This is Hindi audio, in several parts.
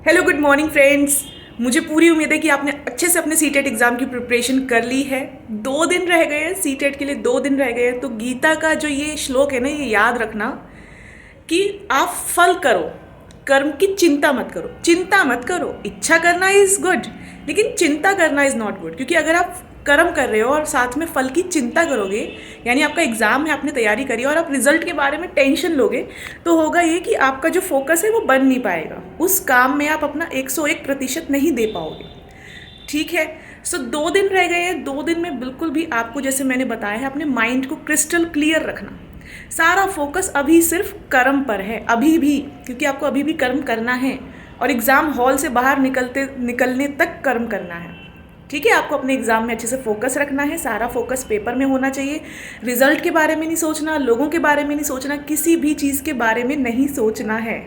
Hello good morning friends. मुझे पूरी उम्मीद है कि आपने अच्छे से अपने सीटेट एग्ज़ाम की प्रिपरेशन कर ली है। 2 दिन रह गए हैं सीटेट के लिए, 2 दिन रह गए हैं। तो गीता का जो ये श्लोक है ना, ये याद रखना कि आप फल करो, कर्म की चिंता मत करो। चिंता मत करो, इच्छा करना इज़ गुड लेकिन चिंता करना इज़ नॉट गुड। क्योंकि अगर आप कर्म कर रहे हो और साथ में फल की चिंता करोगे, यानी आपका एग्ज़ाम है, आपने तैयारी करी और आप रिजल्ट के बारे में टेंशन लोगे, तो होगा ये कि आपका जो फोकस है वो बन नहीं पाएगा। उस काम में आप अपना 101% नहीं दे पाओगे। ठीक है। सो 2 दिन रह गए हैं। 2 दिन में बिल्कुल भी आपको, जैसे मैंने बताया है, अपने माइंड को क्रिस्टल क्लियर रखना। सारा फोकस अभी सिर्फ कर्म पर है, अभी भी, क्योंकि आपको अभी भी कर्म करना है और एग्ज़ाम हॉल से बाहर निकलने तक कर्म करना है। ठीक है। आपको अपने एग्ज़ाम में अच्छे से फोकस रखना है, सारा फोकस पेपर में होना चाहिए। रिजल्ट के बारे में नहीं सोचना, लोगों के बारे में नहीं सोचना, किसी भी चीज़ के बारे में नहीं सोचना है।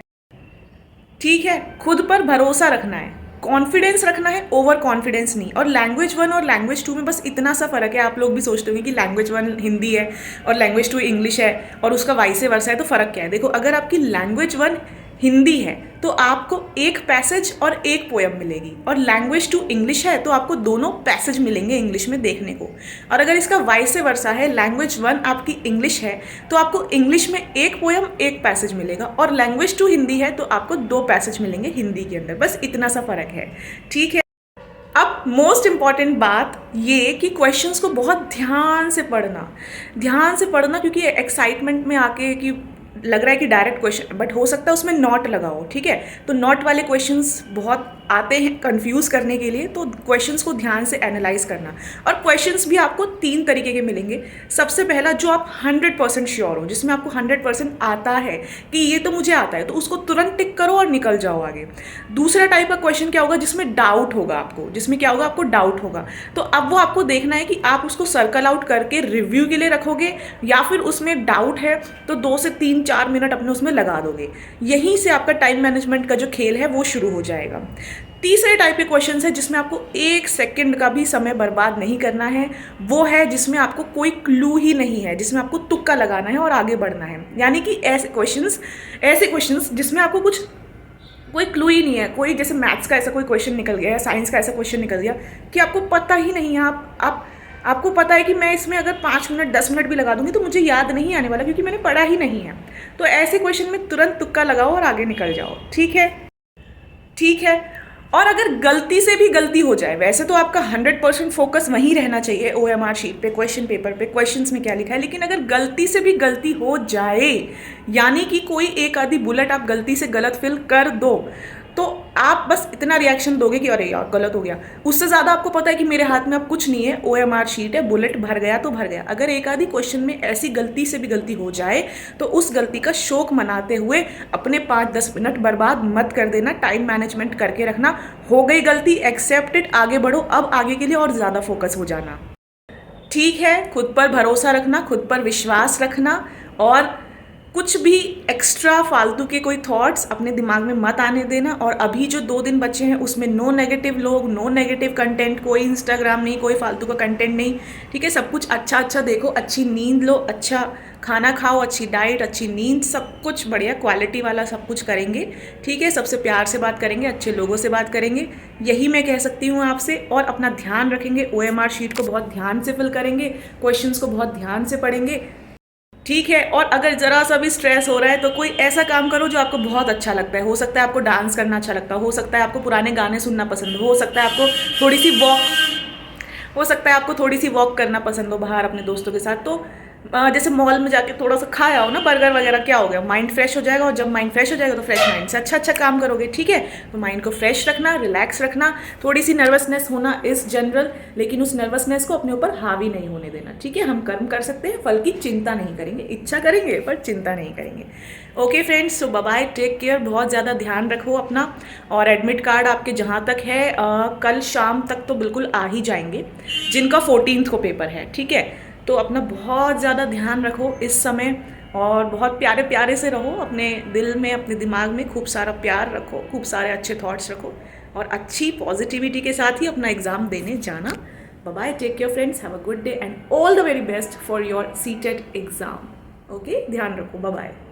ठीक है। खुद पर भरोसा रखना है, कॉन्फिडेंस रखना है, ओवर कॉन्फिडेंस नहीं। और लैंग्वेज 1 और लैंग्वेज 2 में बस इतना सा फ़र्क है। आप लोग भी सोचते होंगे कि लैंग्वेज 1 हिंदी है और लैंग्वेज 2 इंग्लिश है और उसका वाइसे वर्सा है, तो फ़र्क क्या है? देखो, अगर आपकी लैंग्वेज 1 हिंदी है तो आपको एक पैसेज और एक पोएम मिलेगी, और लैंग्वेज 2 इंग्लिश है तो आपको दोनों पैसेज मिलेंगे इंग्लिश में देखने को। और अगर इसका वाइसे वर्सा है, लैंग्वेज 1 आपकी इंग्लिश है तो आपको इंग्लिश में एक पोएम एक पैसेज मिलेगा, और लैंग्वेज 2 हिंदी है तो आपको 2 पैसेज मिलेंगे हिंदी के अंदर। बस इतना सा फ़र्क है। ठीक है। अब मोस्ट इम्पॉर्टेंट बात ये कि क्वेश्चंस को बहुत ध्यान से पढ़ना, क्योंकि एक्साइटमेंट में आके कि लग रहा है कि डायरेक्ट क्वेश्चन, बट हो सकता है उसमें नॉट लगा हो। ठीक है। तो नॉट वाले क्वेश्चंस बहुत आते हैं कंफ्यूज करने के लिए, तो क्वेश्चंस को ध्यान से एनालाइज करना। और क्वेश्चंस भी आपको 3 तरीके के मिलेंगे। सबसे पहला, जो आप 100% श्योर हो, जिसमें आपको 100% आता है कि ये तो मुझे आता है, तो उसको तुरंत टिक करो और निकल जाओ आगे। दूसरा टाइप का क्वेश्चन क्या होगा, जिसमें डाउट होगा आपको, जिसमें क्या होगा, आपको डाउट होगा। तो अब वो आपको देखना है कि आप उसको सर्कल आउट करके रिव्यू के लिए रखोगे, या फिर उसमें डाउट है तो 2 से 3-4 मिनट अपने उसमें लगा दोगे। यहीं से आपका टाइम मैनेजमेंट का जो खेल है वो शुरू हो जाएगा। तीसरे टाइप के क्वेश्चन है जिसमें आपको 1 सेकंड का भी समय बर्बाद नहीं करना है। वो है जिसमें आपको कोई क्लू ही नहीं है, जिसमें आपको तुक्का लगाना है और आगे बढ़ना है। यानी कि ऐसे क्वेश्चंस जिसमें आपको कोई क्लू ही नहीं है। कोई जैसे मैथ्स का ऐसा कोई क्वेश्चन निकल गया या साइंस का ऐसा क्वेश्चन निकल गया कि आपको पता ही नहीं है। आपको पता है कि मैं इसमें अगर 5 मिनट 10 मिनट भी लगा दूंगी तो मुझे याद नहीं आने वाला, क्योंकि मैंने पढ़ा ही नहीं है। तो ऐसे क्वेश्चन में तुरंत तुक्का लगाओ और आगे निकल जाओ। ठीक है। ठीक है। और अगर गलती से भी गलती हो जाए, वैसे तो आपका 100% फोकस वहीं रहना चाहिए OMR शीट पे, क्वेश्चन पेपर पे, क्वेश्चंस में क्या लिखा है। लेकिन अगर गलती से भी गलती हो जाए, यानी कि कोई एक आधी बुलेट आप गलती से गलत फिल कर दो, तो आप बस इतना रिएक्शन दोगे कि अरे यार गलत हो गया। उससे ज़्यादा आपको पता है कि मेरे हाथ में अब कुछ नहीं है, OMR शीट है, बुलेट भर गया तो भर गया। अगर एक आधी क्वेश्चन में ऐसी गलती से भी गलती हो जाए तो उस गलती का शोक मनाते हुए अपने 5-10 मिनट बर्बाद मत कर देना। टाइम मैनेजमेंट करके रखना। हो गई गलती, एक्सेप्टेड, आगे बढ़ो। अब आगे के लिए और ज़्यादा फोकस हो जाना। ठीक है। खुद पर भरोसा रखना, खुद पर विश्वास रखना, और कुछ भी एक्स्ट्रा फालतू के कोई थॉट्स अपने दिमाग में मत आने देना। और अभी जो 2 दिन बचे हैं उसमें नो नेगेटिव लोग, नो नेगेटिव कंटेंट, कोई इंस्टाग्राम नहीं, कोई फालतू का कंटेंट नहीं। ठीक है। सब कुछ अच्छा देखो, अच्छी नींद लो, अच्छा खाना खाओ, अच्छी डाइट, अच्छी नींद, सब कुछ बढ़िया क्वालिटी वाला सब कुछ करेंगे। ठीक है। सबसे प्यार से बात करेंगे, अच्छे लोगों से बात करेंगे, यही मैं कह सकती हूँ आपसे। और अपना ध्यान रखेंगे, OMR शीट को बहुत ध्यान से फिल करेंगे, क्वेश्चंस को बहुत ध्यान से पढ़ेंगे। ठीक है। और अगर ज़रा सा भी स्ट्रेस हो रहा है तो कोई ऐसा काम करो जो आपको बहुत अच्छा लगता है। हो सकता है आपको डांस करना अच्छा लगता हो सकता है आपको पुराने गाने सुनना पसंद हो सकता है आपको थोड़ी सी वॉक करना पसंद हो बाहर अपने दोस्तों के साथ। तो जैसे मॉल में जाके थोड़ा सा खाया हो ना, बर्गर वगैरह, क्या हो गया, माइंड फ्रेश हो जाएगा। और जब माइंड फ्रेश हो जाएगा तो फ्रेश माइंड से अच्छा काम करोगे। ठीक है। तो माइंड को फ्रेश रखना, रिलैक्स रखना। थोड़ी सी नर्वसनेस होना इस जनरल, लेकिन उस नर्वसनेस को अपने ऊपर हावी नहीं होने देना। ठीक है। हम कर्म कर सकते हैं, फल की चिंता नहीं करेंगे। इच्छा करेंगे पर चिंता नहीं करेंगे। ओके फ्रेंड्स, सो बाय बाय, टेक केयर। बहुत ज़्यादा ध्यान रखो अपना। और एडमिट कार्ड आपके जहाँ तक है कल शाम तक तो बिल्कुल आ ही जाएंगे, जिनका 14th को पेपर है। ठीक है। तो अपना बहुत ज़्यादा ध्यान रखो इस समय, और बहुत प्यारे से रहो। अपने दिल में, अपने दिमाग में खूब सारा प्यार रखो, खूब सारे अच्छे थॉट्स रखो, और अच्छी पॉजिटिविटी के साथ ही अपना एग्ज़ाम देने जाना। Bye bye, take care friends, have a good day and all the very best for your CTET exam. Okay, ध्यान रखो। Bye bye.